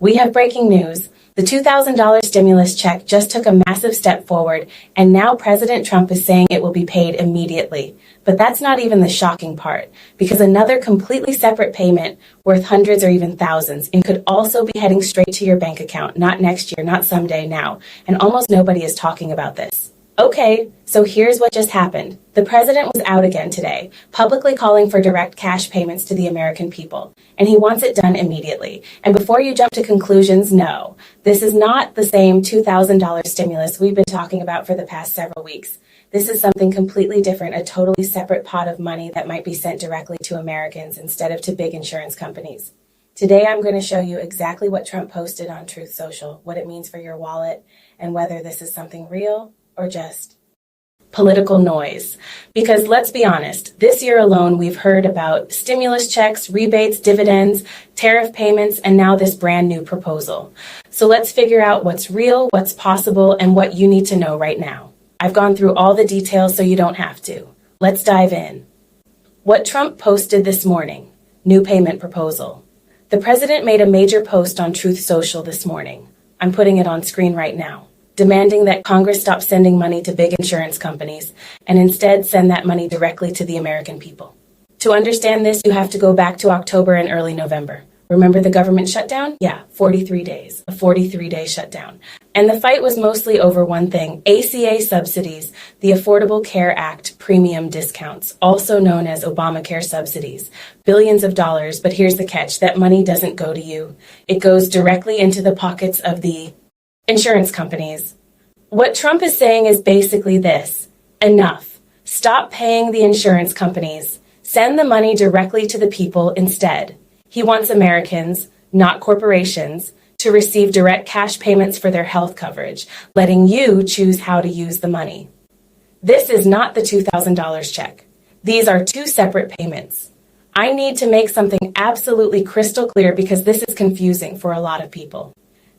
We have breaking news. The $2,000 stimulus check just took a massive step forward, and now President Trump is saying it will be paid immediately. But that's not even the shocking part, because another completely separate payment worth hundreds or even thousands and could also be heading straight to your bank account, not next year, not someday, now. And almost nobody is talking about this. Okay, so here's what just happened. The president was out again today, publicly calling for direct cash payments to the American people, and he wants it done immediately. And before you jump to conclusions, no, this is not the same $2,000 stimulus we've been talking about for the past several weeks. This is something completely different, a totally separate pot of money that might be sent directly to Americans instead of to big insurance companies. Today, I'm going to show you exactly what Trump posted on Truth Social, what it means for your wallet, and whether this is something real or just political noise. Because let's be honest, this year alone, we've heard about stimulus checks, rebates, dividends, tariff payments, and now this brand new proposal. So let's figure out what's real, what's possible, and what you need to know right now. I've gone through all the details so you don't have to. Let's dive in. What Trump posted this morning, new payment proposal. The president made a major post on Truth Social this morning. I'm putting it on screen right now, demanding that Congress stop sending money to big insurance companies and instead send that money directly to the American people. To understand this, you have to go back to October and early November. Remember the government shutdown? Yeah, 43 days, a 43-day shutdown. And the fight was mostly over one thing, ACA subsidies, the Affordable Care Act premium discounts, also known as Obamacare subsidies. Billions of dollars, but here's the catch, that money doesn't go to you. It goes directly into the pockets of the insurance companies. What Trump is saying is basically this: enough. Stop paying the insurance companies. Send the money directly to the people instead. He wants Americans, not corporations, to receive direct cash payments for their health coverage, letting you choose how to use the money. This is not the $2,000 check. These are two separate payments. I need to make something absolutely crystal clear because this is confusing for a lot of people.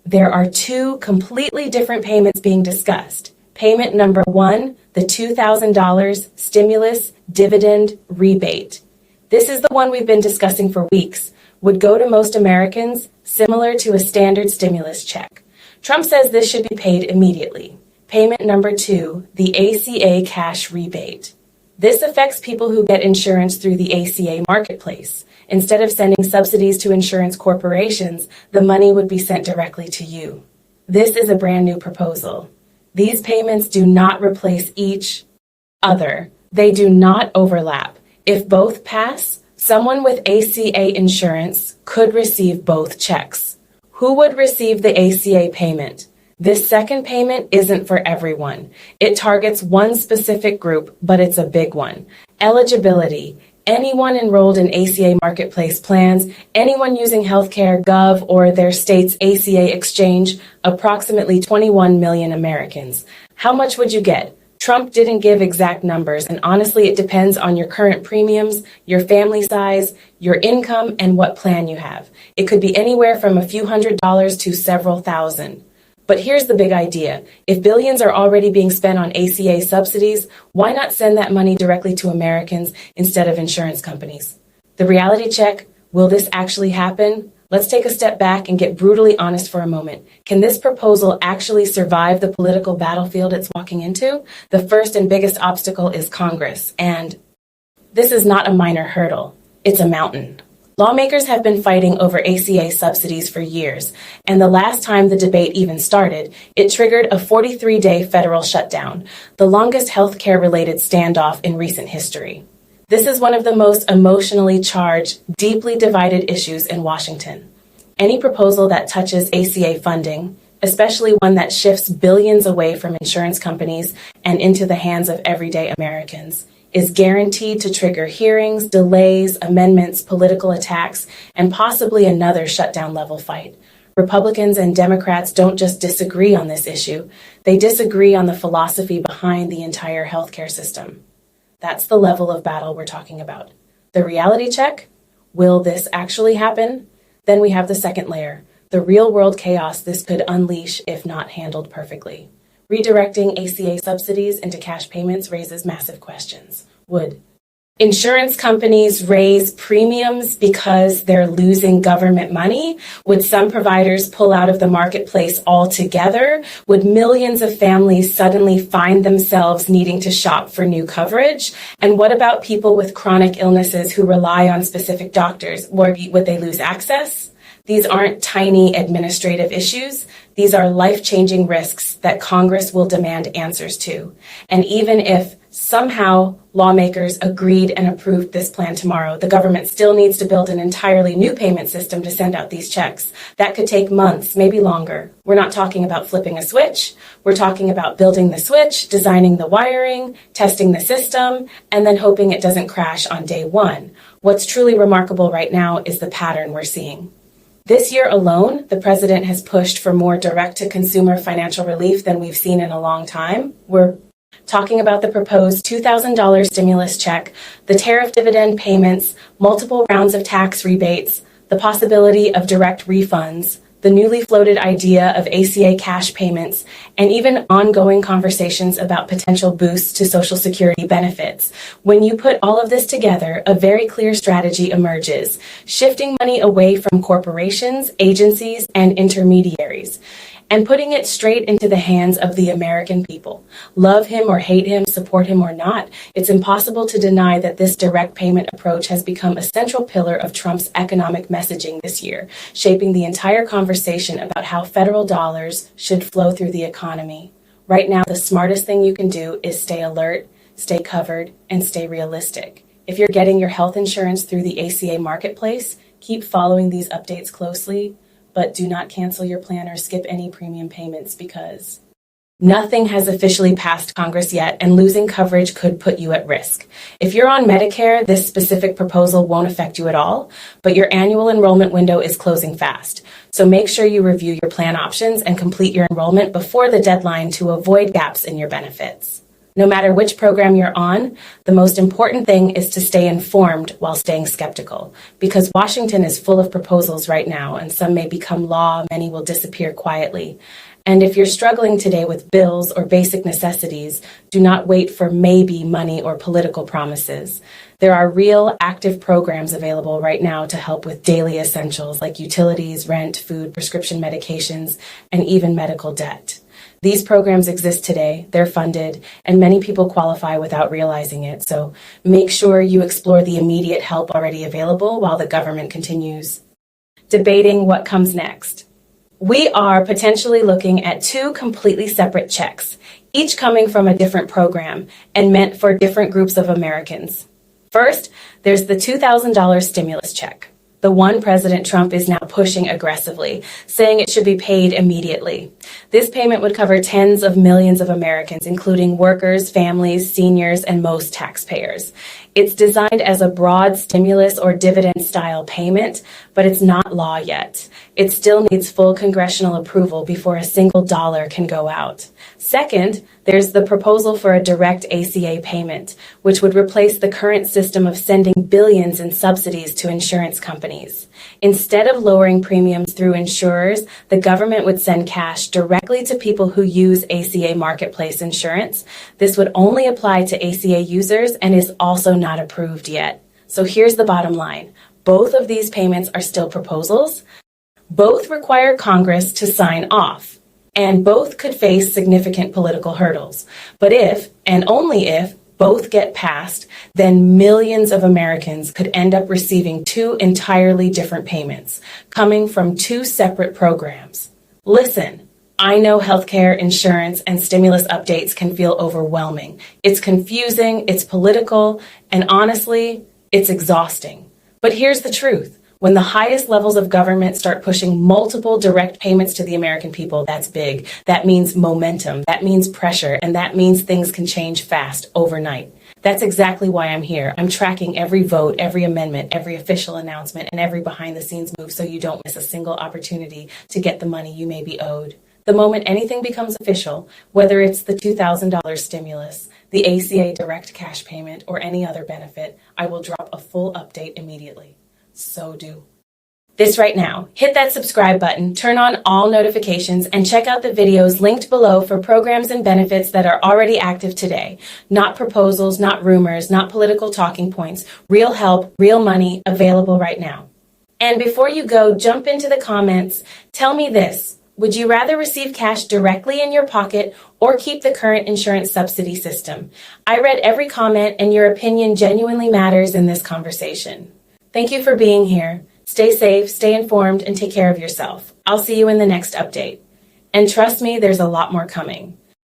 There are two completely different payments being discussed. Payment number one, the $2,000 stimulus dividend rebate. This is the one we've been discussing for weeks, would go to most Americans, similar to a standard stimulus check. Trump says this should be paid immediately. Payment number two, the ACA cash rebate. This affects people who get insurance through the ACA marketplace. Instead of sending subsidies to insurance corporations, the money would be sent directly to you. This is a brand new proposal. These payments do not replace each other. They do not overlap. If both pass, someone with ACA insurance could receive both checks. Who would receive the ACA payment? This second payment isn't for everyone. It targets one specific group, but it's a big one. Eligibility. Anyone enrolled in ACA marketplace plans, anyone using healthcare, Gov, or their state's ACA exchange, approximately 21 million Americans. How much would you get? Trump didn't give exact numbers, and honestly, it depends on your current premiums, your family size, your income, and what plan you have. It could be anywhere from a few $100s to several thousand. But here's the big idea. If billions are already being spent on ACA subsidies, why not send that money directly to Americans instead of insurance companies? The reality check, will this actually happen? Let's take a step back and get brutally honest for a moment. Can this proposal actually survive the political battlefield it's walking into? The first and biggest obstacle is Congress, and this is not a minor hurdle. It's a mountain. Lawmakers have been fighting over ACA subsidies for years, and the last time the debate even started, it triggered a 43-day federal shutdown, the longest healthcare-related standoff in recent history. This is one of the most emotionally charged, deeply divided issues in Washington. Any proposal that touches ACA funding, especially one that shifts billions away from insurance companies and into the hands of everyday Americans, is guaranteed to trigger hearings, delays, amendments, political attacks, and possibly another shutdown-level fight. Republicans and Democrats don't just disagree on this issue, they disagree on the philosophy behind the entire healthcare system. That's the level of battle we're talking about. The reality check, will this actually happen? Then we have the second layer, the real-world chaos this could unleash if not handled perfectly. Redirecting ACA subsidies into cash payments raises massive questions. Would Insurance companies raise premiums because they're losing government money? Would some providers pull out of the marketplace altogether? Would millions of families suddenly find themselves needing to shop for new coverage? And what about people with chronic illnesses who rely on specific doctors? Would they lose access? These aren't tiny administrative issues. These are life-changing risks that Congress will demand answers to. And even if somehow lawmakers agreed and approved this plan tomorrow, the government still needs to build an entirely new payment system to send out these checks. That could take months, maybe longer. We're not talking about flipping a switch. We're talking about building the switch, designing the wiring, testing the system, and then hoping it doesn't crash on day one. What's truly remarkable right now is the pattern we're seeing. This year alone, the president has pushed for more direct-to-consumer financial relief than we've seen in a long time. We're talking about the proposed $2,000 stimulus check, the tariff dividend payments, multiple rounds of tax rebates, the possibility of direct refunds, the newly floated idea of ACA cash payments, and even ongoing conversations about potential boosts to Social Security benefits. When you put all of this together, a very clear strategy emerges, shifting money away from corporations, agencies, and intermediaries, and putting it straight into the hands of the American people. Love him or hate him, support him or not, it's impossible to deny that this direct payment approach has become a central pillar of Trump's economic messaging this year, shaping the entire conversation about how federal dollars should flow through the economy. Right now, the smartest thing you can do is stay alert, stay covered, and stay realistic. If you're getting your health insurance through the ACA marketplace, keep following these updates closely, but do not cancel your plan or skip any premium payments because nothing has officially passed Congress yet, and losing coverage could put you at risk. If you're on Medicare, this specific proposal won't affect you at all, but your annual enrollment window is closing fast. So make sure you review your plan options and complete your enrollment before the deadline to avoid gaps in your benefits. No matter which program you're on, the most important thing is to stay informed while staying skeptical, because Washington is full of proposals right now, and some may become law, many will disappear quietly. And if you're struggling today with bills or basic necessities, do not wait for maybe money or political promises. There are real active programs available right now to help with daily essentials like utilities, rent, food, prescription medications, and even medical debt. These programs exist today, they're funded, and many people qualify without realizing it. So make sure you explore the immediate help already available while the government continues debating what comes next. We are potentially looking at two completely separate checks, each coming from a different program and meant for different groups of Americans. First, there's the $2,000 stimulus check, the one President Trump is now pushing aggressively, saying it should be paid immediately. This payment would cover tens of millions of Americans, including workers, families, seniors, and most taxpayers. It's designed as a broad stimulus or dividend-style payment, but it's not law yet. It still needs full congressional approval before a single dollar can go out. Second, there's the proposal for a direct ACA payment, which would replace the current system of sending billions in subsidies to insurance companies. Instead of lowering premiums through insurers, the government would send cash directly to people who use ACA marketplace insurance. This would only apply to ACA users and is also not approved yet. So here's the bottom line. Both of these payments are still proposals. Both require Congress to sign off, and both could face significant political hurdles. But if, and only if, both get passed, then millions of Americans could end up receiving two entirely different payments, coming from two separate programs. Listen, I know healthcare, insurance, and stimulus updates can feel overwhelming. It's confusing, it's political, and honestly, it's exhausting. But here's the truth. When the highest levels of government start pushing multiple direct payments to the American people, that's big. That means momentum, that means pressure, and that means things can change fast overnight. That's exactly why I'm here. I'm tracking every vote, every amendment, every official announcement, and every behind-the-scenes move so you don't miss a single opportunity to get the money you may be owed. The moment anything becomes official, whether it's the $2,000 stimulus, the ACA direct cash payment, or any other benefit, I will drop a full update immediately. So do. this right now. Hit that subscribe button, turn on all notifications, and check out the videos linked below for programs and benefits that are already active today. Not proposals, not rumors, not political talking points. Real help, real money, available right now. And before you go, jump into the comments. Tell me this. Would you rather receive cash directly in your pocket or keep the current insurance subsidy system? I read every comment, and your opinion genuinely matters in this conversation. Thank you for being here. Stay safe, stay informed, and take care of yourself. I'll see you in the next update. And trust me, there's a lot more coming.